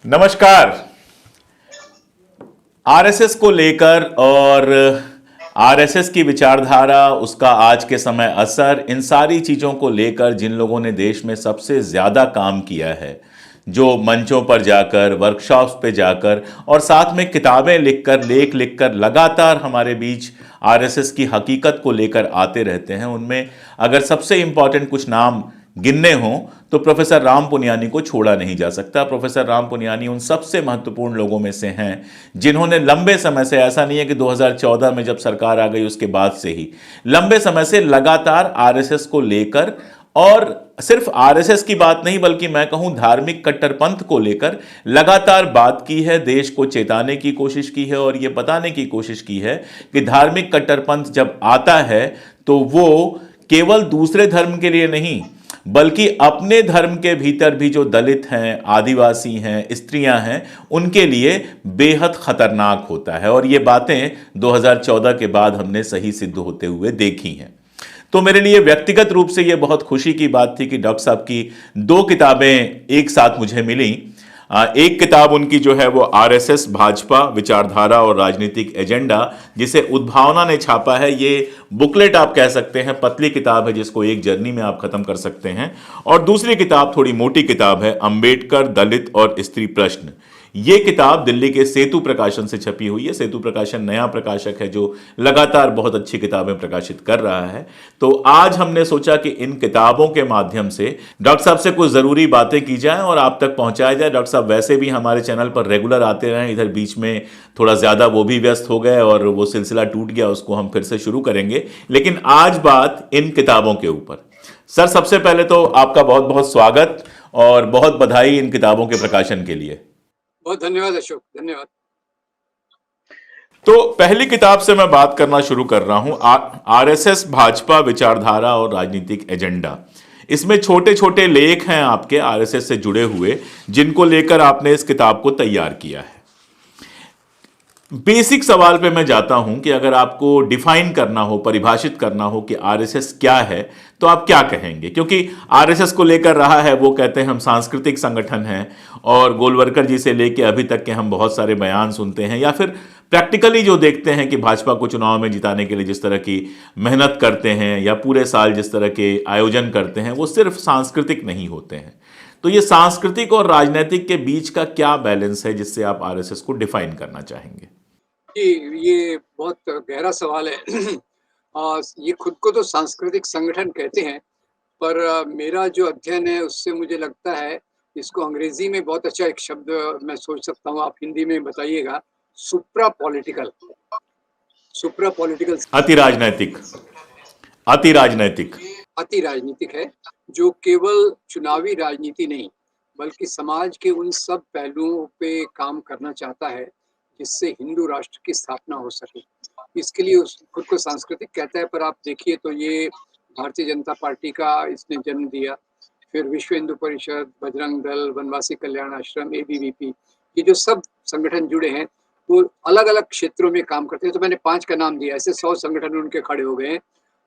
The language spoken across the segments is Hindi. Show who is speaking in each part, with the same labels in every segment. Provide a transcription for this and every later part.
Speaker 1: नमस्कार। आरएसएस को लेकर और आरएसएस की विचारधारा, उसका आज के समय असर, इन सारी चीज़ों को लेकर जिन लोगों ने देश में सबसे ज़्यादा काम किया है, जो मंचों पर जाकर, वर्कशॉप्स पे जाकर और साथ में किताबें लिखकर, लेख लिखकर लगातार हमारे बीच आरएसएस की हकीकत को लेकर आते रहते हैं, उनमें अगर सबसे इंपॉर्टेंट कुछ नाम गिनने हों तो प्रोफेसर राम पुनियानी को छोड़ा नहीं जा सकता। प्रोफेसर राम पुनियानी उन सबसे महत्वपूर्ण लोगों में से हैं जिन्होंने लंबे समय से, ऐसा नहीं है कि 2014 में जब सरकार आ गई उसके बाद से ही, लंबे समय से लगातार आरएसएस को लेकर, और सिर्फ आरएसएस की बात नहीं बल्कि मैं कहूं धार्मिक कट्टरपंथ को लेकर लगातार बात की है, देश को चेताने की कोशिश की है और यह बताने की कोशिश की है कि धार्मिक कट्टरपंथ जब आता है तो वो केवल दूसरे धर्म के लिए नहीं बल्कि अपने धर्म के भीतर भी जो दलित हैं, आदिवासी हैं, स्त्रियां हैं, उनके लिए बेहद खतरनाक होता है। और ये बातें 2014 के बाद हमने सही सिद्ध होते हुए देखी हैं। तो मेरे लिए व्यक्तिगत रूप से यह बहुत खुशी की बात थी कि डॉक्टर साहब की दो किताबें एक साथ मुझे मिली। एक किताब उनकी जो है वो आरएसएस भाजपा विचारधारा और राजनीतिक एजेंडा, जिसे उद्भावना ने छापा है। ये बुकलेट आप कह सकते हैं, पतली किताब है जिसको एक जर्नी में आप खत्म कर सकते हैं। और दूसरी किताब थोड़ी मोटी किताब है, अंबेडकर, दलित और स्त्री प्रश्न। ये किताब दिल्ली के सेतु प्रकाशन से छपी हुई है। सेतु प्रकाशन नया प्रकाशक है जो लगातार बहुत अच्छी किताबें प्रकाशित कर रहा है। तो आज हमने सोचा कि इन किताबों के माध्यम से डॉक्टर साहब से कुछ ज़रूरी बातें की जाएं और आप तक पहुंचाया जाए। डॉक्टर साहब वैसे भी हमारे चैनल पर रेगुलर आते रहे, इधर बीच में थोड़ा ज़्यादा वो भी व्यस्त हो गए और वो सिलसिला टूट गया, उसको हम फिर से शुरू करेंगे। लेकिन आज बात इन किताबों के ऊपर। सर, सबसे पहले तो आपका बहुत बहुत स्वागत और बहुत बधाई इन किताबों के प्रकाशन के लिए।
Speaker 2: बहुत धन्यवाद अशोक, धन्यवाद।
Speaker 1: तो पहली किताब से मैं बात करना शुरू कर रहा हूं, आरएसएस भाजपा विचारधारा और राजनीतिक एजेंडा। इसमें छोटे छोटे लेख हैं आपके आरएसएस से जुड़े हुए, जिनको लेकर आपने इस किताब को तैयार किया है। बेसिक सवाल पे मैं जाता हूं कि अगर आपको डिफाइन करना हो, परिभाषित करना हो कि आरएसएस क्या है, तो आप क्या कहेंगे? क्योंकि आरएसएस को लेकर रहा है, वो कहते हैं हम सांस्कृतिक संगठन हैं, और गोलवलकर जी से लेके अभी तक के हम बहुत सारे बयान सुनते हैं, या फिर प्रैक्टिकली जो देखते हैं कि भाजपा को चुनाव में जिताने के लिए जिस तरह की मेहनत करते हैं या पूरे साल जिस तरह के आयोजन करते हैं, वो सिर्फ सांस्कृतिक नहीं होते हैं। तो ये सांस्कृतिक और राजनीतिक के बीच का क्या बैलेंस है जिससे आप आरएसएस को डिफाइन करना चाहेंगे?
Speaker 2: ये बहुत गहरा सवाल है। ये खुद को तो सांस्कृतिक संगठन कहते हैं, पर मेरा जो अध्ययन है उससे मुझे लगता है, इसको अंग्रेजी में बहुत अच्छा एक शब्द मैं सोच सकता हूँ, आप हिंदी में बताइएगा। सुप्रा पॉलिटिकल, सुप्रा पॉलिटिकल,
Speaker 1: अति राजनैतिक, अति राजनैतिक।
Speaker 2: अति राजनीतिक है, जो केवल चुनावी राजनीति नहीं बल्कि समाज के उन सब पहलुओं पे काम करना चाहता है जिससे हिंदू राष्ट्र की स्थापना हो सके। इसके लिए खुद को सांस्कृतिक कहता है, पर आप देखिए तो ये भारतीय जनता पार्टी का इसने जन्म दिया, फिर विश्व हिंदू परिषद, बजरंग दल, वनवासी कल्याण आश्रम, एबीवीपी, ये जो सब संगठन जुड़े हैं वो अलग अलग क्षेत्रों में काम करते हैं। तो मैंने 5 का नाम दिया, ऐसे 100 संगठन उनके खड़े हो गए हैं।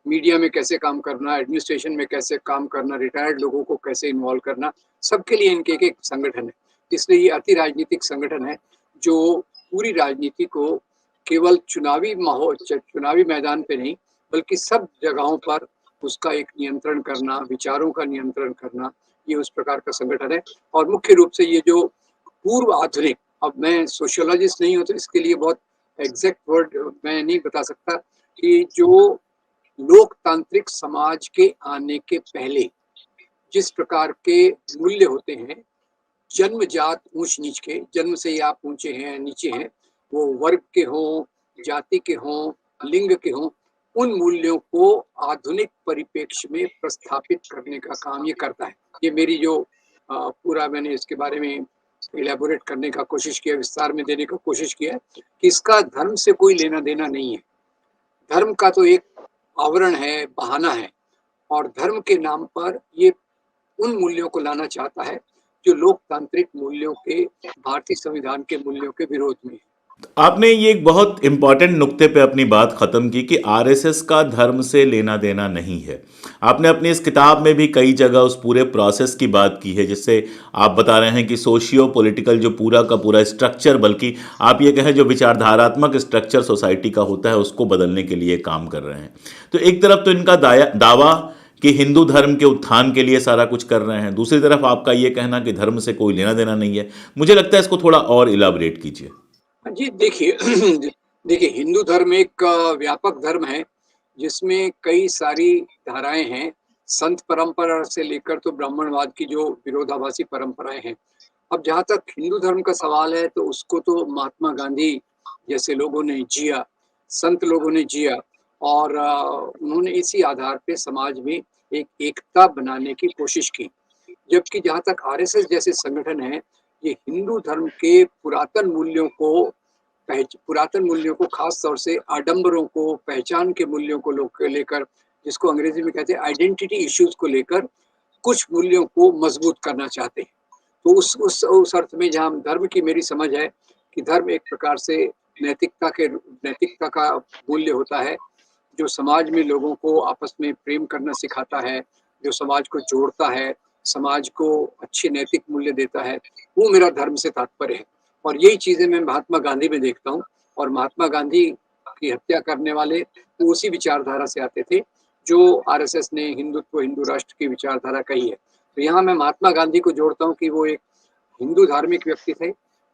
Speaker 2: मीडिया में कैसे काम करना, एडमिनिस्ट्रेशन में कैसे काम करना, रिटायर्ड लोगों को कैसे इन्वॉल्व करना, सबके लिए इनके एक संगठन है। इसलिए ये अति राजनीतिक संगठन है जो पूरी राजनीति को केवल चुनावी माहौल, चुनावी मैदान पे नहीं बल्कि सब जगहों पर उसका एक नियंत्रण करना, विचारों का नियंत्रण करना, ये उस प्रकार का संगठन है। और मुख्य रूप से ये जो पूर्व आधुनिक, अब मैं सोशियोलॉजिस्ट नहीं हूँ तो इसके लिए बहुत एग्जैक्ट वर्ड मैं नहीं बता सकता, कि जो लोकतांत्रिक समाज के आने के पहले जिस प्रकार के मूल्य होते हैं, जन्मजात ऊंच नीच के, जन्म से ही आप ऊंचे हैं नीचे हैं, वो वर्ग के हों, जाति के हों, लिंग के हों, उन मूल्यों को आधुनिक परिप्रेक्ष्य में प्रस्थापित करने का काम ये करता है। ये मेरी जो पूरा मैंने इसके बारे में इलेबोरेट करने का कोशिश किया, विस्तार में देने का कोशिश किया है कि इसका धर्म से कोई लेना देना नहीं है। धर्म का तो एक आवरण है, बहाना है, और धर्म के नाम पर ये उन मूल्यों को लाना चाहता है जो लोकतांत्रिक मूल्यों के, भारतीय संविधान के मूल्यों के विरोध में है।
Speaker 1: आपने ये एक बहुत इंपॉर्टेंट नुक्ते पे अपनी बात खत्म की कि आरएसएस का धर्म से लेना देना नहीं है। आपने अपनी इस किताब में भी कई जगह उस पूरे प्रोसेस की बात की है, जिससे आप बता रहे हैं कि सोशियो पॉलिटिकल जो पूरा का पूरा स्ट्रक्चर, बल्कि आप ये कहें जो विचारधारात्मक स्ट्रक्चर सोसाइटी का होता है उसको बदलने के लिए काम कर रहे हैं। तो एक तरफ तो इनका दावा कि हिंदू धर्म के उत्थान के लिए सारा कुछ कर रहे हैं, दूसरी तरफ आपका ये कहना कि धर्म से कोई लेना देना नहीं है। मुझे लगता है इसको थोड़ा और इलाबरेट कीजिए।
Speaker 2: जी, देखिए देखिए हिंदू धर्म एक व्यापक धर्म है, जिसमें कई सारी धाराएँ हैं, संत परंपरा से लेकर तो ब्राह्मणवाद की जो विरोधाभासी परंपराएँ हैं। अब जहाँ तक हिंदू धर्म का सवाल है, तो उसको तो महात्मा गांधी जैसे लोगों ने जिया, संत लोगों ने जिया और उन्होंने इसी आधार पे समाज में एक एकता बनाने की कोशिश की। जबकि जहाँ तक आरएसएस जैसे संगठन हैं, ये हिंदू धर्म के पुरातन मूल्यों को खास तौर से आडंबरों को, पहचान के मूल्यों को लेकर, जिसको अंग्रेजी में कहते हैं आइडेंटिटी इश्यूज को लेकर कुछ मूल्यों को मजबूत करना चाहते हैं। तो उस अर्थ में जहाँ धर्म की मेरी समझ है कि धर्म एक प्रकार से नैतिकता का मूल्य होता है, जो समाज में लोगों को आपस में प्रेम करना सिखाता है, जो समाज को जोड़ता है, समाज को अच्छे नैतिक मूल्य देता है, वो मेरा धर्म से तात्पर्य है। और यही चीज़ें मैं महात्मा गांधी में देखता हूँ और महात्मा गांधी की हत्या करने वाले वो उसी विचारधारा से आते थे, जो आरएसएस ने हिंदुत्व, हिंदू राष्ट्र की विचारधारा कही है। तो यहाँ मैं महात्मा गांधी को जोड़ता हूँ कि वो एक हिंदू धार्मिक व्यक्ति थे,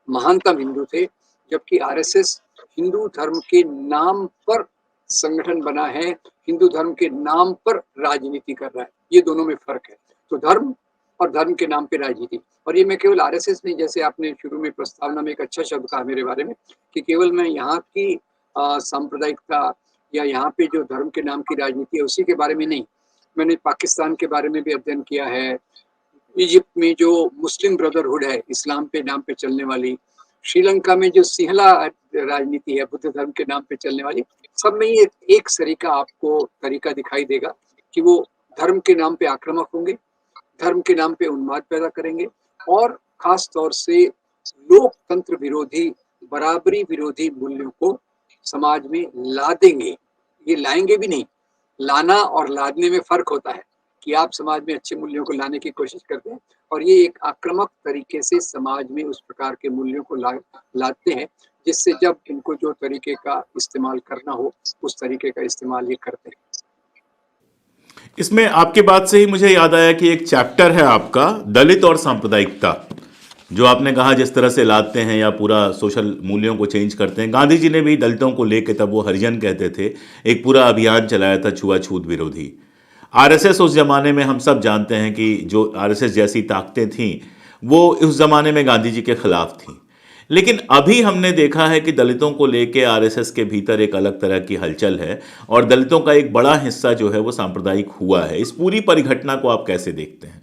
Speaker 2: महानतम हिंदू थे, जबकि आरएसएस हिंदू धर्म के नाम पर संगठन बना है, हिंदू धर्म के नाम पर राजनीति कर रहा है। ये दोनों में फ़र्क है। तो धर्म और धर्म के नाम पे राजनीति, और ये मैं केवल आरएसएस नहीं, जैसे आपने शुरू में प्रस्तावना में एक अच्छा शब्द कहा मेरे बारे में कि केवल मैं यहाँ की सांप्रदायिकता या यहाँ पे जो धर्म के नाम की राजनीति है उसी के बारे में नहीं, मैंने पाकिस्तान के बारे में भी अध्ययन किया है, इजिप्ट में जो मुस्लिम ब्रदरहुड है, इस्लाम पे नाम पे चलने वाली, श्रीलंका में जो सिंहला राजनीति है, बुद्ध धर्म के नाम पे चलने वाली, सब में ये एक तरीका दिखाई देगा कि वो धर्म के नाम पे आक्रामक होंगे, धर्म के नाम पे उन्माद पैदा करेंगे और खास तौर से लोकतंत्र विरोधी, बराबरी विरोधी मूल्यों को समाज में ला देंगे। ये लाएंगे भी नहीं, लाना और लादने में फ़र्क होता है कि आप समाज में अच्छे मूल्यों को लाने की कोशिश करते हैं और ये एक आक्रामक तरीके से समाज में उस प्रकार के मूल्यों को लाते हैं, जिससे जब इनको जो तरीके का इस्तेमाल करना हो, उस तरीके का इस्तेमाल ये करते हैं।
Speaker 1: इसमें आपके बात से ही मुझे याद आया कि एक चैप्टर है आपका दलित और सांप्रदायिकता, जो आपने कहा जिस तरह से लाते हैं या पूरा सोशल मूल्यों को चेंज करते हैं। गांधी जी ने भी दलितों को लेके, तब वो हरिजन कहते थे, एक पूरा अभियान चलाया था छुआछूत विरोधी। आरएसएस उस जमाने में हम सब जानते हैं कि जो आरएसएस जैसी ताकतें थीं वो उस जमाने में गांधी जी के खिलाफ थीं। लेकिन अभी हमने देखा है कि दलितों को लेके आरएसएस के भीतर एक अलग तरह की हलचल है और दलितों का एक बड़ा हिस्सा जो है वो सांप्रदायिक हुआ है। इस पूरी परिघटना को आप कैसे देखते हैं?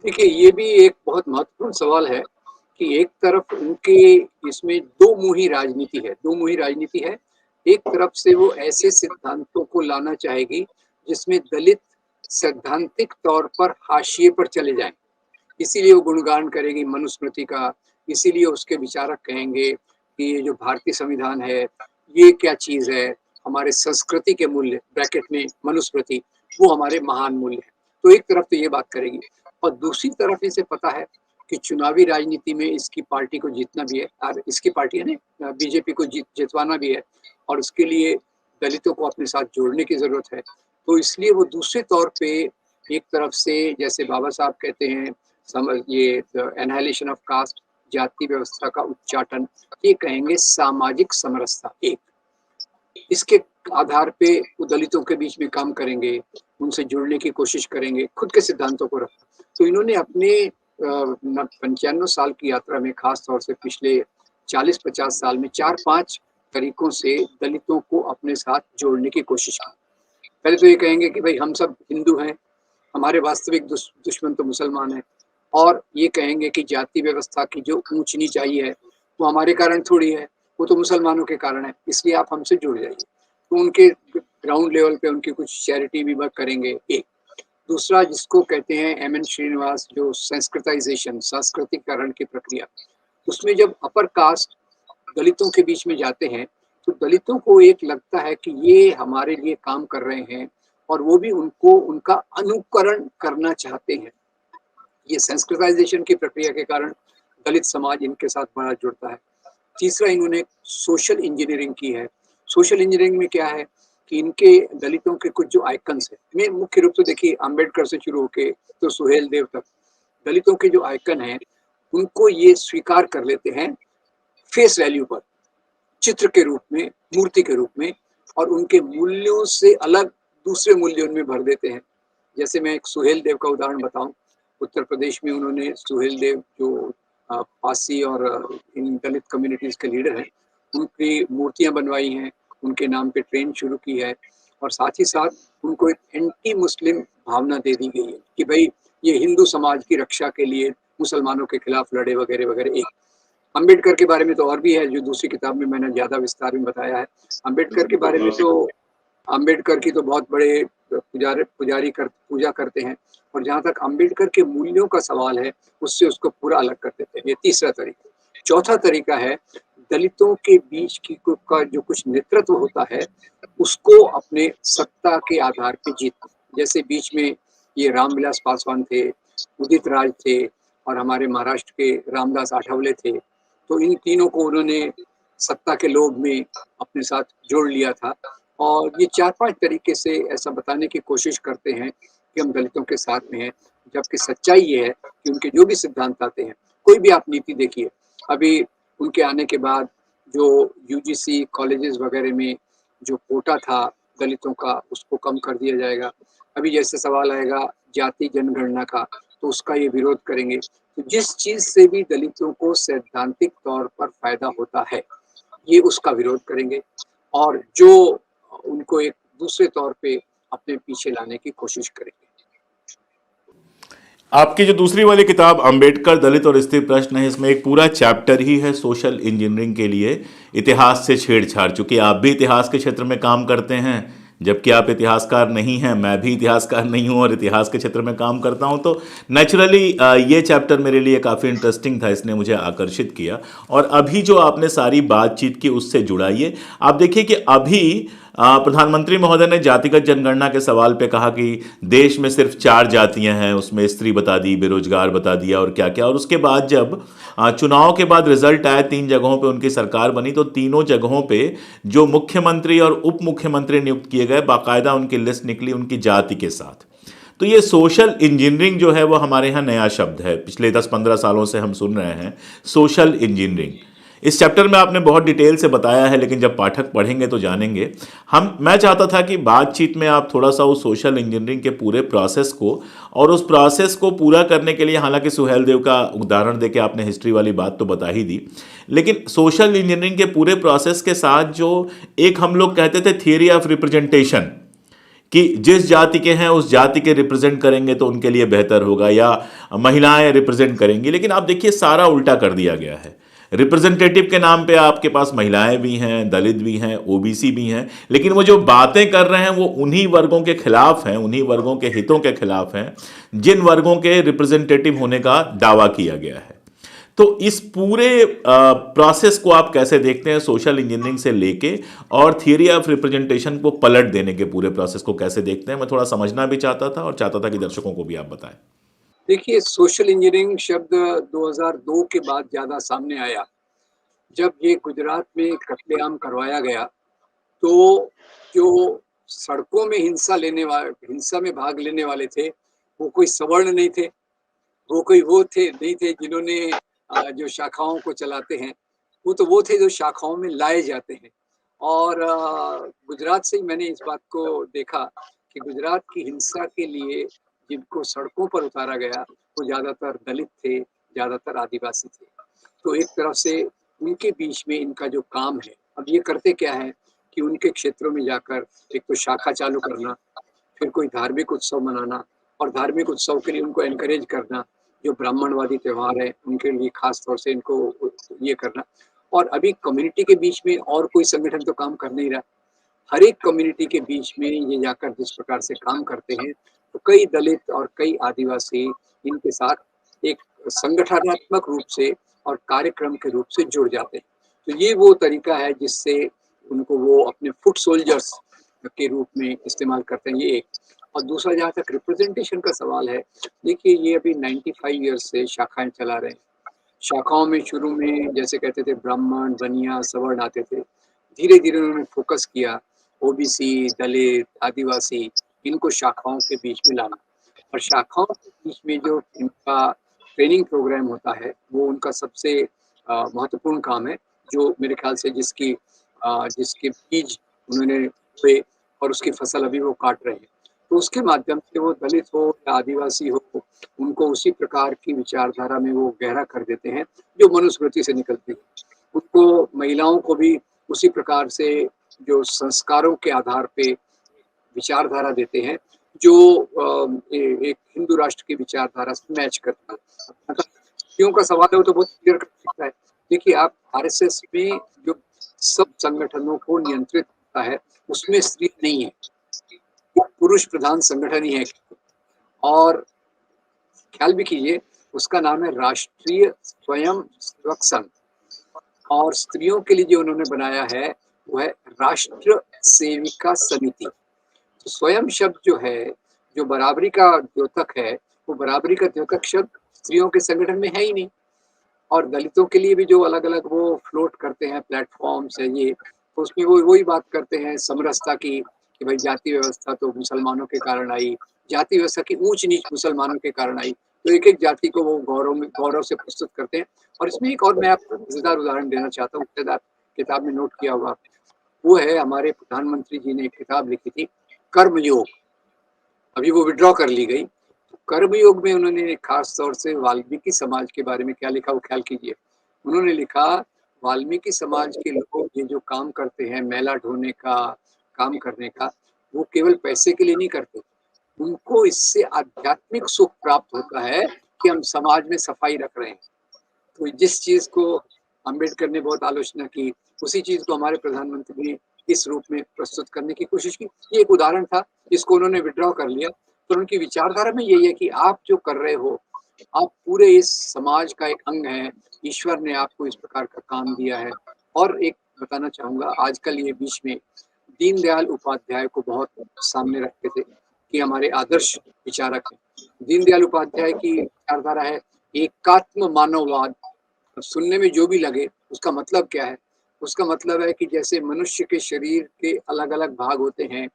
Speaker 2: देखिए, ये भी एक बहुत महत्वपूर्ण सवाल है कि एक तरफ उनके इसमें दो मुही राजनीति है। एक तरफ से वो ऐसे सिद्धांतों को लाना चाहेगी जिसमें दलित सैद्धांतिक तौर पर हाशिए पर चले जाएं। इसीलिए वो गुणगान करेगी मनुस्मृति का, इसीलिए उसके विचारक कहेंगे कि ये जो भारतीय संविधान है, ये क्या चीज़ है, हमारे संस्कृति के मूल्य ब्रैकेट में मनुस्मृति, वो हमारे महान मूल्य हैं। तो एक तरफ तो ये बात करेगी और दूसरी तरफ इसे पता है कि चुनावी राजनीति में इसकी पार्टी को जीतना भी है और इसकी पार्टी है ना बीजेपी को जितवाना भी है और उसके लिए दलितों को अपने साथ जोड़ने की ज़रूरत है। तो इसलिए वो दूसरे तौर पे एक तरफ से जैसे बाबा साहब कहते हैं ये एनहाइलेशन ऑफ कास्ट, जाति व्यवस्था का उच्चाटन, ये कहेंगे सामाजिक समरसता एक, इसके आधार पे वो दलितों के बीच में काम करेंगे, उनसे जुड़ने की कोशिश करेंगे, खुद के सिद्धांतों को रख। तो इन्होंने अपने 95 साल की यात्रा में खास तौर से पिछले 40-50 साल में 4-5 तरीकों से दलितों को अपने साथ जोड़ने की कोशिश की। पहले तो ये कहेंगे कि भाई हम सब हिंदू हैं, हमारे वास्तविक दुश्मन तो मुसलमान हैं, और ये कहेंगे कि जाति व्यवस्था की जो ऊंच नीच आई है वो हमारे कारण थोड़ी है, वो तो मुसलमानों के कारण है, इसलिए आप हमसे जुड़ जाइए। तो उनके ग्राउंड लेवल पे उनकी कुछ चैरिटी भी वर्क करेंगे एक। दूसरा जिसको कहते हैं एम एन श्रीनिवास, जो संस्कृतिकरण की प्रक्रिया, उसमें जब अपर कास्ट दलितों के बीच में जाते हैं तो दलितों को एक लगता है कि ये हमारे लिए काम कर रहे हैं और वो भी उनको उनका अनुकरण करना चाहते हैं। ये संस्कृताइजेशन की प्रक्रिया के कारण दलित समाज इनके साथ बड़ा जुड़ता है। तीसरा, इन्होंने सोशल इंजीनियरिंग की है। सोशल इंजीनियरिंग में क्या है कि इनके दलितों के कुछ जो आइकन्स हैं, मैं मुख्य रूप से देखिए अम्बेडकर से शुरू होके तो सुहेल देव तक दलितों के जो आइकन हैं, उनको ये स्वीकार कर लेते हैं फेस वैल्यू पर, चित्र के रूप में, मूर्ति के रूप में, और उनके मूल्यों से अलग दूसरे मूल्य उनमें भर देते हैं। जैसे मैं एक सुहेल देव का उदाहरण बताऊं, उत्तर प्रदेश में उन्होंने सुहेल देव जो पासी और इन दलित कम्युनिटीज के लीडर हैं, उनकी मूर्तियां बनवाई हैं, उनके नाम पे ट्रेन शुरू की है, और साथ ही साथ उनको एक एंटी मुस्लिम भावना दे दी गई है कि भाई ये हिंदू समाज की रक्षा के लिए मुसलमानों के खिलाफ लड़े वगैरह वगैरह। एक अम्बेडकर के बारे में तो और भी है, जो दूसरी किताब में मैंने ज्यादा विस्तार में बताया है। अम्बेडकर के बारे में तो अम्बेडकर की तो बहुत बड़े पूजा करते हैं, और जहाँ तक अम्बेडकर के मूल्यों का सवाल है उससे उसको पूरा अलग कर देते हैं। ये तीसरा तरीका। चौथा तरीका है दलितों के बीच की का जो कुछ नेतृत्व होता है उसको अपने सत्ता के आधार पे जीत। जैसे बीच में ये रामविलास पासवान थे, उदित राज थे, और हमारे महाराष्ट्र के रामदास आठवले थे। तो इन तीनों को उन्होंने सत्ता के लोभ में अपने साथ जोड़ लिया था, और ये 4-5 तरीके से ऐसा बताने की कोशिश करते हैं कि हम दलितों के साथ में हैं, जबकि सच्चाई ये है कि उनके जो भी सिद्धांत आते हैं, कोई भी आप नीति देखिए, अभी उनके आने के बाद जो यूजीसी कॉलेजेस वगैरह में जो कोटा था दलितों का, उसको कम कर दिया जाएगा। अभी जैसे सवाल आएगा जाति जनगणना का, तो उसका ये विरोध करेंगे। तो जिस चीज से भी दलितों को सैद्धांतिक तौर पर फायदा होता है, ये उसका विरोध करेंगे, और जो उनको एक दूसरे तौर पे अपने पीछे लाने की कोशिश करेंगे।
Speaker 1: आपकी जो दूसरी वाली किताब अंबेडकर दलित और स्त्री प्रश्न है, इसमें एक पूरा चैप्टर ही है सोशल इंजीनियरिंग के लिए, इतिहास से छेड़छाड़। चूंकि आप भी इतिहास के क्षेत्र में काम करते हैं, जबकि आप इतिहासकार नहीं हैं, मैं भी इतिहासकार नहीं हूं और इतिहास के क्षेत्र में काम करता हूं, तो नेचुरली ये चैप्टर मेरे लिए काफ़ी इंटरेस्टिंग था, इसने मुझे आकर्षित किया। और अभी जो आपने सारी बातचीत की उससे जुड़ाइए। आप देखिए कि अभी प्रधानमंत्री महोदय ने जातिगत जनगणना के सवाल पे कहा कि देश में सिर्फ 4 जातियां हैं, उसमें स्त्री बता दी, बेरोजगार बता दिया और क्या क्या। और उसके बाद जब चुनाव के बाद रिजल्ट आया, 3 जगहों पे उनकी सरकार बनी, तो तीनों जगहों पे जो मुख्यमंत्री और उप मुख्यमंत्री नियुक्त किए गए, बाकायदा उनकी लिस्ट निकली उनकी जाति के साथ। तो ये सोशल इंजीनियरिंग जो है वो हमारे यहाँ नया शब्द है, पिछले 10-15 सालों से हम सुन रहे हैं सोशल इंजीनियरिंग। इस चैप्टर में आपने बहुत डिटेल से बताया है, लेकिन जब पाठक पढ़ेंगे तो जानेंगे। मैं चाहता था कि बातचीत में आप थोड़ा सा उस सोशल इंजीनियरिंग के पूरे प्रोसेस को, और उस प्रोसेस को पूरा करने के लिए, हालांकि सुहेल देव का उदाहरण देके आपने हिस्ट्री वाली बात तो बता ही दी, लेकिन सोशल इंजीनियरिंग के पूरे प्रोसेस के साथ जो एक हम लोग कहते थे थियरी ऑफ रिप्रेजेंटेशन, कि जिस जाति के हैं उस जाति के रिप्रेजेंट करेंगे तो उनके लिए बेहतर होगा, या महिलाएं रिप्रेजेंट करेंगी, लेकिन आप देखिए सारा उल्टा कर दिया गया है। रिप्रेजेंटेटिव के नाम पे आपके पास महिलाएं भी हैं, दलित भी हैं, ओबीसी भी हैं, लेकिन वो जो बातें कर रहे हैं वो उन्हीं वर्गों के खिलाफ हैं, उन्हीं वर्गों के हितों के खिलाफ हैं जिन वर्गों के रिप्रेजेंटेटिव होने का दावा किया गया है। तो इस पूरे प्रोसेस को आप कैसे देखते हैं, सोशल इंजीनियरिंग से लेके और थियरी ऑफ रिप्रेजेंटेशन को पलट देने के पूरे प्रोसेस को कैसे देखते हैं? मैं थोड़ा समझना भी चाहता था और चाहता था कि दर्शकों को भी आप बताएं।
Speaker 2: देखिए, सोशल इंजीनियरिंग शब्द 2002 के बाद ज्यादा सामने आया, जब ये गुजरात में कत्लेआम करवाया गया। तो जो सड़कों में हिंसा में भाग लेने वाले थे, वो कोई सवर्ण नहीं थे, वो कोई वो थे नहीं थे जिन्होंने जो शाखाओं को चलाते हैं, वो थे जो शाखाओं में लाए जाते हैं। और गुजरात से ही मैंने इस बात को देखा कि गुजरात की हिंसा के लिए जिनको सड़कों पर उतारा गया वो ज्यादातर दलित थे, ज्यादातर आदिवासी थे। तो एक तरफ से उनके बीच में इनका जो काम है, अब ये करते क्या है कि उनके क्षेत्रों में जाकर एक तो शाखा चालू करना, फिर कोई धार्मिक उत्सव मनाना, और धार्मिक उत्सव के लिए उनको एनकरेज करना, जो ब्राह्मणवादी त्योहार है उनके लिए खास तौर से इनको ये करना। और अभी कम्युनिटी के बीच में और कोई संगठन तो काम कर नहीं रहा, हर एक कम्युनिटी के बीच में ये जाकर जिस प्रकार से काम करते हैं, तो कई दलित और कई आदिवासी इनके साथ एक संगठनात्मक रूप से और कार्यक्रम के रूप से जुड़ जाते हैं। तो ये वो तरीका है जिससे उनको वो अपने फुट सोल्जर्स के रूप में इस्तेमाल करते हैं, ये एक। और दूसरा, जहाँ तक रिप्रेजेंटेशन का सवाल है, देखिए ये अभी 95 ईयर्स से शाखाएं चला रहे हैं। शाखाओं में शुरू में जैसे कहते थे ब्राह्मण, बनिया, सवर्ण आते थे। धीरे धीरे उन्होंने फोकस किया ओबीसी, दलित, आदिवासी, इनको शाखाओं के बीच में लाना। और शाखाओं के बीच में जो इनका ट्रेनिंग प्रोग्राम होता है, वो उनका सबसे महत्वपूर्ण काम है, जो मेरे ख्याल से जिसके बीज उन्होंने बोए और उसकी फसल अभी वो काट रहे हैं। तो उसके माध्यम से वो दलित हो या आदिवासी हो, उनको उसी प्रकार की विचारधारा में वो गहरा कर देते हैं जो मनुस्मृति से निकलती है। उनको, महिलाओं को भी उसी प्रकार से जो संस्कारों के आधार पे विचारधारा देते हैं, जो एक हिंदू राष्ट्र की विचारधारा से मैच करता है। अगर स्त्रियों का सवाल है, वो तो बहुत क्लियर कर सकता है। देखिए, आप आरएसएस में जो सब संगठनों को नियंत्रित करता है, उसमें स्त्री नहीं है, वो पुरुष प्रधान संगठन ही है। और ख्याल भी कीजिए, उसका नाम है राष्ट्रीय स्वयं सेवक संघ, और स्त्रियों के लिए जो उन्होंने बनाया है वो है राष्ट्र सेविका समिति। तो स्वयं शब्द जो है, जो बराबरी का द्योतक है, वो बराबरी का द्योतक शब्द स्त्रियों के संगठन में है ही नहीं। और दलितों के लिए भी जो अलग अलग वो फ्लोट करते हैं प्लेटफॉर्म्स है ये, तो उसमें वो वही बात करते हैं समरसता की, कि भाई जाति व्यवस्था तो मुसलमानों के कारण आई, जाति व्यवस्था की ऊंच नीच मुसलमानों के कारण आई। तो एक एक जाति को वो गौरव से प्रस्तुत करते हैं। और इसमें एक और मैं आपको मजेदार उदाहरण देना चाहता हूँ, किताब में नोट किया होगा, वो है हमारे प्रधानमंत्री जी ने एक किताब लिखी थी, कर्मयोग। अभी वो विड्रॉ कर ली गई। कर्मयोग में उन्होंने खास तौर से वाल्मीकि समाज के बारे में क्या लिखा, वो ख्याल कीजिए। उन्होंने लिखा, वाल्मीकि समाज के लोग ये जो काम करते हैं, मैला ढोने का, काम करने का, वो केवल पैसे के लिए नहीं करते, उनको इससे आध्यात्मिक सुख प्राप्त होता है कि हम समाज में सफाई रख रहे हैं। तो जिस चीज को अंबेडकर ने बहुत आलोचना की, उसी चीज को हमारे प्रधानमंत्री ने इस रूप में प्रस्तुत करने की कोशिश की। ये एक उदाहरण था जिसको उन्होंने विड्रॉ कर लिया। तो उनकी विचारधारा में यही है कि आप जो कर रहे हो, आप पूरे इस समाज का एक अंग है, ईश्वर ने आपको इस प्रकार का काम दिया है। और एक बताना चाहूंगा, आजकल ये बीच में दीनदयाल उपाध्याय को बहुत सामने रखते थे कि हमारे आदर्श विचारक हैं। दीनदयाल उपाध्याय की विचारधारा है एकात्म मानववाद। अब सुनने में जो भी लगे, उसका मतलब क्या है? उसका मतलब है कि जैसे मनुष्य के शरीर के अलग अलग भाग होते हैं,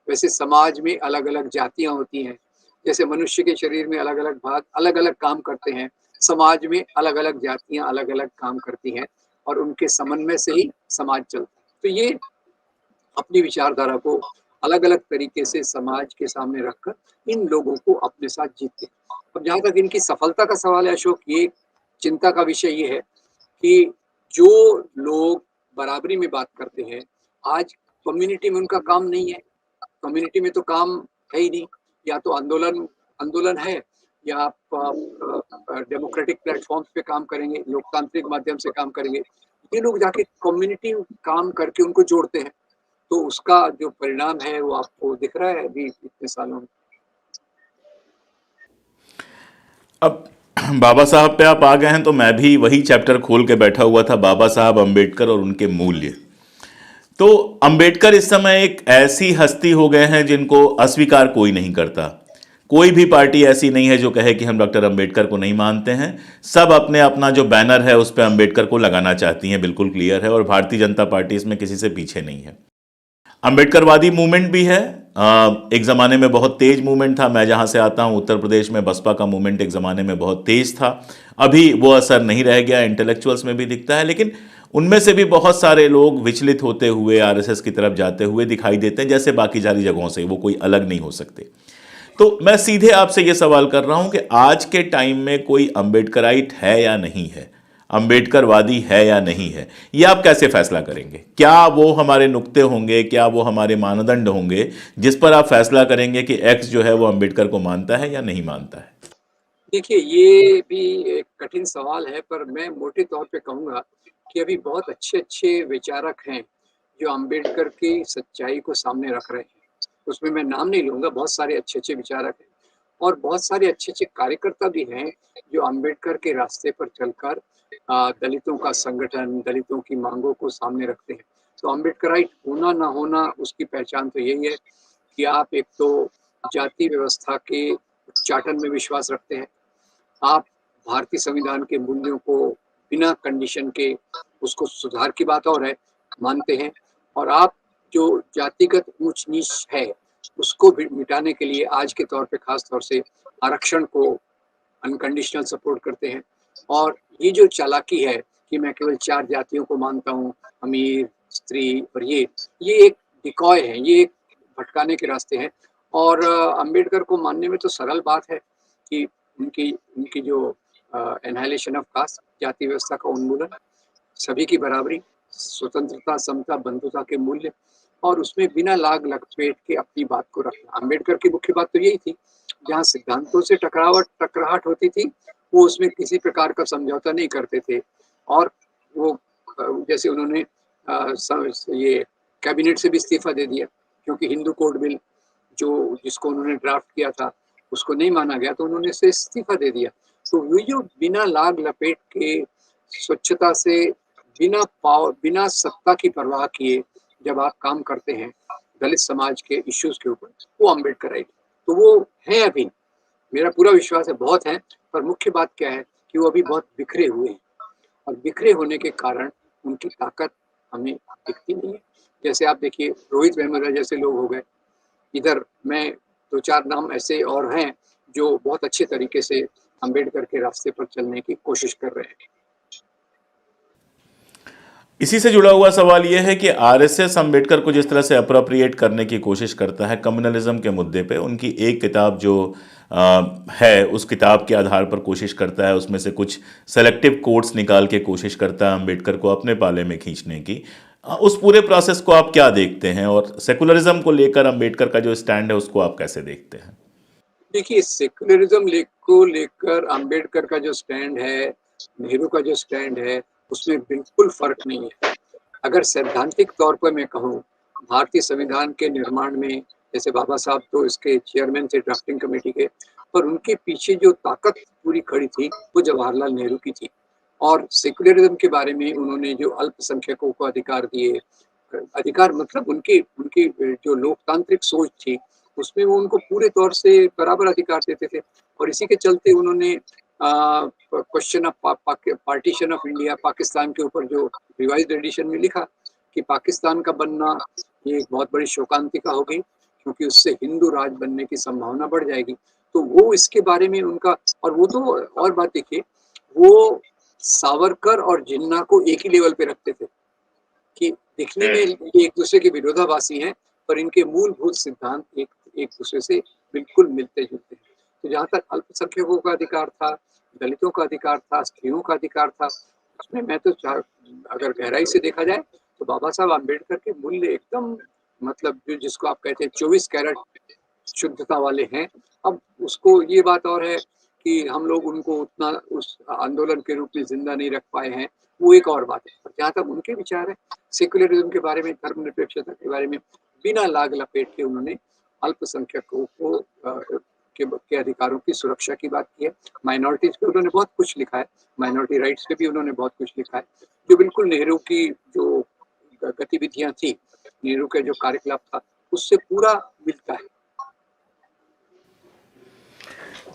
Speaker 2: वैसे समाज में अलग अलग जातियां होती हैं। जैसे मनुष्य के शरीर में अलग अलग भाग अलग अलग काम करते हैं, समाज में अलग अलग जातियां अलग अलग काम करती हैं, और उनके समन्वय से ही समाज चलता है। तो ये अपनी विचारधारा को अलग अलग तरीके से समाज के सामने रखकर इन लोगों को अपने साथ जीतते हैं। अब जहाँ तक इनकी सफलता का सवाल है अशोक, ये चिंता का विषय ये है कि जो लोग बराबरी में बात करते हैं, आज कम्युनिटी में उनका काम नहीं है। कम्युनिटी में तो काम है ही नहीं। या तो आंदोलन आंदोलन है, या आप डेमोक्रेटिक प्लेटफॉर्म्स पे काम करेंगे, लोकतांत्रिक माध्यम से काम करेंगे। ये लोग जाके कम्युनिटी काम करके उनको जोड़ते हैं। तो उसका जो परिणाम है वो आपको दिख रहा है अभी इतने सालों में।
Speaker 1: अब बाबा साहब पे आप आ गए हैं तो मैं भी वही चैप्टर खोल के बैठा हुआ था, बाबा साहब अंबेडकर और उनके मूल्य। तो अंबेडकर इस समय एक ऐसी हस्ती हो गए हैं जिनको अस्वीकार कोई नहीं करता। कोई भी पार्टी ऐसी नहीं है जो कहे कि हम डॉक्टर अंबेडकर को नहीं मानते हैं। सब अपने अपना जो बैनर है उस पर अंबेडकर को लगाना चाहती हैं, बिल्कुल क्लियर है। और भारतीय जनता पार्टी इसमें किसी से पीछे नहीं है। अंबेडकरवादी मूवमेंट भी है। एक ज़माने में बहुत तेज मूवमेंट था। मैं जहाँ से आता हूँ उत्तर प्रदेश में, बसपा का मूवमेंट एक ज़माने में बहुत तेज था। अभी वो असर नहीं रह गया, इंटेलेक्चुअल्स में भी दिखता है, लेकिन उनमें से भी बहुत सारे लोग विचलित होते हुए आरएसएस की तरफ जाते हुए दिखाई देते हैं, जैसे बाकी सारी जगहों से वो कोई अलग नहीं हो सकते। तो मैं सीधे आपसे ये सवाल कर रहा हूं कि आज के टाइम में कोई अंबेडकराइट है या नहीं है, अंबेडकरवादी है या नहीं है, ये आप कैसे फैसला करेंगे? क्या वो हमारे नुक्ते होंगे, क्या वो हमारे मानदंड होंगे जिस पर आप फैसला करेंगे कि एक्स जो है वो अंबेडकर को मानता है या नहीं मानता है?
Speaker 2: देखिए, ये भी एक कठिन सवाल है, पर मैं मोटे तौर पे कहूँगा कि अभी बहुत अच्छे-अच्छे विचारक हैं, जो अम्बेडकर की सच्चाई को सामने रख रहे हैं। उसमें मैं नाम नहीं लूँगा, बहुत सारे अच्छे-अच्छे विचारक हैं। और बहुत सारे अच्छे-अच्छे कार्यकर्ता भी हैं, जो अंबेडकर के रास्ते पर चलकर दलितों का संगठन, दलितों की माँगों को सामने रखते हैं। तो अम्बेडकराइट होना ना होना उसकी पहचान तो यही है कि आप एक तो जाति व्यवस्था के उच्चाटन में विश्वास रखते हैं, आप भारतीय संविधान के मूल्यों को बिना कंडीशन के, उसको सुधार की बात और है, मानते हैं, और आप जो जातिगत ऊंच-नीच है, उसको भी मिटाने के लिए आज के तौर पे खास तौर से आरक्षण को अनकंडीशनल सपोर्ट करते हैं। और ये जो चालाकी है कि मैं केवल 4 जातियों को मानता हूँ, अमीर, स्त्री और ये एक डिकॉय है, ये एक भटकाने के रास्ते हैं। और अंबेडकर को मानने में तो सरल बात है कि उनकी उनकी जो एनहाइलेशन ऑफ कास्ट, जाति व्यवस्था का उन्मूलन, सभी की बराबरी, स्वतंत्रता, समता, बंधुता के मूल्य, और उसमें बिना लाग लपेट के अपनी बात को रखना। अंबेडकर की मुख्य बात तो यही थी, जहाँ सिद्धांतों से टकराहट होती थी, वो उसमें किसी प्रकार का समझौता नहीं करते थे। और वो जैसे उन्होंने ये कैबिनेट से भी इस्तीफा दे दिया, क्योंकि हिंदू कोड बिल जिसको उन्होंने ड्राफ्ट किया था, उसको नहीं माना गया, तो उन्होंने इससे इस्तीफा दे दिया। तो ये जो बिना लाग लपेट के, स्वच्छता से, बिना सत्ता की परवाह किए जब आप काम करते हैं दलित समाज के इश्यूज के ऊपर, वो अम्बेडकराइट। तो वो है अभी, मेरा पूरा विश्वास है बहुत है, पर मुख्य बात क्या है कि वो अभी बहुत बिखरे हुए हैं, और बिखरे होने के कारण उनकी ताकत हमें दिखती नहीं है। जैसे आप देखिए, रोहित वेमुला जैसे लोग हो गए, इधर मैं 2-4 नाम ऐसे और हैं जो बहुत अच्छे तरीके से अंबेडकर के रास्ते पर चलने की कोशिश कर रहे हैं।
Speaker 1: इसी से जुड़ा हुआ सवाल यह है कि आरएसएस अंबेडकर को जिस तरह से अप्रोप्रिएट करने की कोशिश करता है कम्युनलिज्म के मुद्दे पे, उनकी एक किताब जो है उस किताब के आधार पर कोशिश करता है, उसमें से कुछ सेलेक्टिव कोट्स निकाल के कोशिश करता है अंबेडकर को अपने पाले में खींचने की। उस पूरे प्रोसेस को आप क्या देखते हैं, और सेकुलरिज्म को लेकर अंबेडकर का जो स्टैंड है उसको आप कैसे देखते हैं?
Speaker 2: देखिए, सेकुलरिज्म को लेकर अंबेडकर का जो स्टैंड है, नेहरू का जो स्टैंड है, उसमें बिल्कुल फर्क नहीं है। अगर सैद्धांतिक तौर पर मैं कहूँ, भारतीय संविधान के निर्माण में, जैसे बाबा साहब तो इसके चेयरमैन थे ड्राफ्टिंग कमेटी के, पर उनके पीछे जो ताकत पूरी खड़ी थी, वो जवाहरलाल नेहरू की थी। और सेकुलरिज्म के बारे में उन्होंने जो अल्पसंख्यकों को अधिकार दिए, अधिकार मतलब उनकी उनकी जो लोकतांत्रिक सोच थी, उसमें वो उनको पूरे तौर से बराबर अधिकार देते थे। और इसी के चलते उन्होंने question of partition of India, Pakistan के ऊपर जो रिवाइज्ड एडिशन में लिखा कि पाकिस्तान का बनना ये एक बहुत बड़ी शोकांतिका हो गई, क्योंकि उससे हिंदू राज बनने की संभावना बढ़ जाएगी। तो वो इसके बारे में उनका, और वो तो और बात देखिए, वो सावरकर और जिन्ना को एक ही लेवल पे रखते थे कि दिखने में ये एक दूसरे के विरोधाभासी हैं, पर इनके मूलभूत सिद्धांत एक एक दूसरे से बिल्कुल मिलते जुलते हैं। तो जहाँ तक अल्पसंख्यकों का अधिकार था, दलितों का अधिकार था, स्त्रियों का अधिकार था, उसमें मैं तो अगर गहराई से देखा जाए तो बाबा साहब आम्बेडकर के मूल्य एकदम, मतलब जो जिसको आप कहते हैं 24 कैरेट शुद्धता वाले हैं। अब उसको ये बात और है कि हम लोग उनको उतना उस आंदोलन के रूप में जिंदा नहीं रख पाए हैं, वो एक और बात है। पर जहाँ तक उनके विचार है सेक्युलरिज्म के बारे में, धर्मनिरपेक्षता के बारे में, बिना लाग लपेट के उन्होंने अल्पसंख्यकों को के अधिकारों की सुरक्षा की बात की है। माइनॉरिटीज पे उन्होंने बहुत कुछ लिखा है, माइनॉरिटी राइट्स पे भी उन्होंने बहुत कुछ लिखा है, जो बिल्कुल नेहरू की जो गतिविधियां थी, नेहरू का जो कार्यकलाप था, उससे पूरा मिलता है।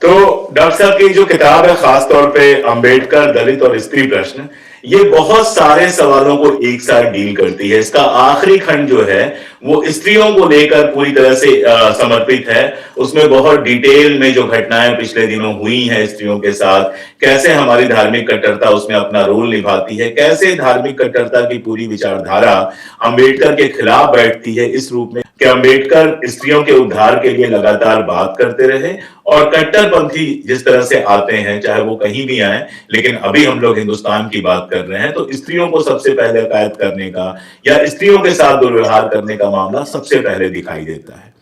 Speaker 1: तो डॉक्टर साहब की जो किताब है खास तौर पे अंबेडकर, दलित और स्त्री प्रश्न, ये बहुत सारे सवालों को एक साथ डील करती है। इसका आखिरी खंड जो है वो स्त्रियों को लेकर पूरी तरह से समर्पित है। उसमें बहुत डिटेल में जो घटनाएं पिछले दिनों हुई हैं स्त्रियों के साथ, कैसे हमारी धार्मिक कट्टरता उसमें अपना रोल निभाती है, कैसे धार्मिक कट्टरता की पूरी विचारधारा अंबेडकर के खिलाफ बैठती है इस रूप में कि अंबेडकर स्त्रियों के उद्धार के लिए लगातार बात करते रहे, और कट्टरपंथी जिस तरह से आते हैं चाहे वो कहीं भी आए, लेकिन अभी हम लोग हिंदुस्तान की बात कर रहे हैं तो स्त्रियों को सबसे पहले कैद करने का या स्त्रियों के साथ दुर्व्यवहार करने का मामला सबसे पहले दिखाई देता है।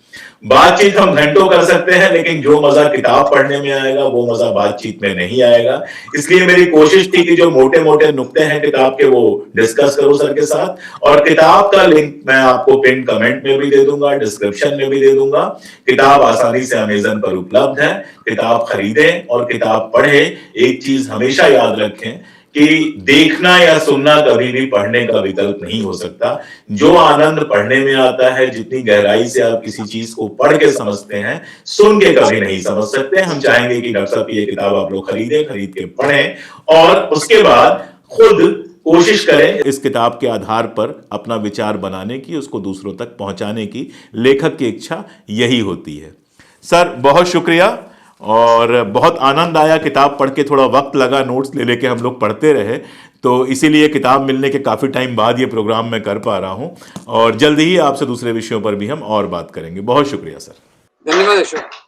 Speaker 1: बातचीत हम घंटों कर सकते हैं, लेकिन जो मजा किताब पढ़ने में आएगा वो मजा बातचीत में नहीं आएगा। इसलिए मेरी कोशिश थी कि जो मोटे मोटे नुक्ते हैं किताब के वो डिस्कस करूं सर के साथ, और किताब का लिंक मैं आपको पिन कमेंट में भी दे दूंगा, डिस्क्रिप्शन में भी दे दूंगा। किताब आसानी से अमेजन पर उपलब्ध है, किताब खरीदें और किताब पढ़ें। एक चीज हमेशा याद रखें कि देखना या सुनना कभी भी पढ़ने का विकल्प नहीं हो सकता। जो आनंद पढ़ने में आता है, जितनी गहराई से आप किसी चीज को पढ़ के समझते हैं, सुन के कभी नहीं समझ सकते। हम चाहेंगे कि डॉक्टर साहब ये किताब आप लोग खरीदें, खरीद के पढ़ें और उसके बाद खुद कोशिश करें इस किताब के आधार पर अपना विचार बनाने की, उसको दूसरों तक पहुंचाने की। लेखक की इच्छा यही होती है। सर बहुत शुक्रिया, और बहुत आनंद आया। किताब पढ़ के थोड़ा वक्त लगा, नोट्स ले लेके हम लोग पढ़ते रहे, तो इसीलिए किताब मिलने के काफ़ी टाइम बाद ये प्रोग्राम मैं कर पा रहा हूँ। और जल्दी ही आपसे दूसरे विषयों पर भी हम और बात करेंगे। बहुत शुक्रिया सर।
Speaker 2: धन्यवाद अशोक।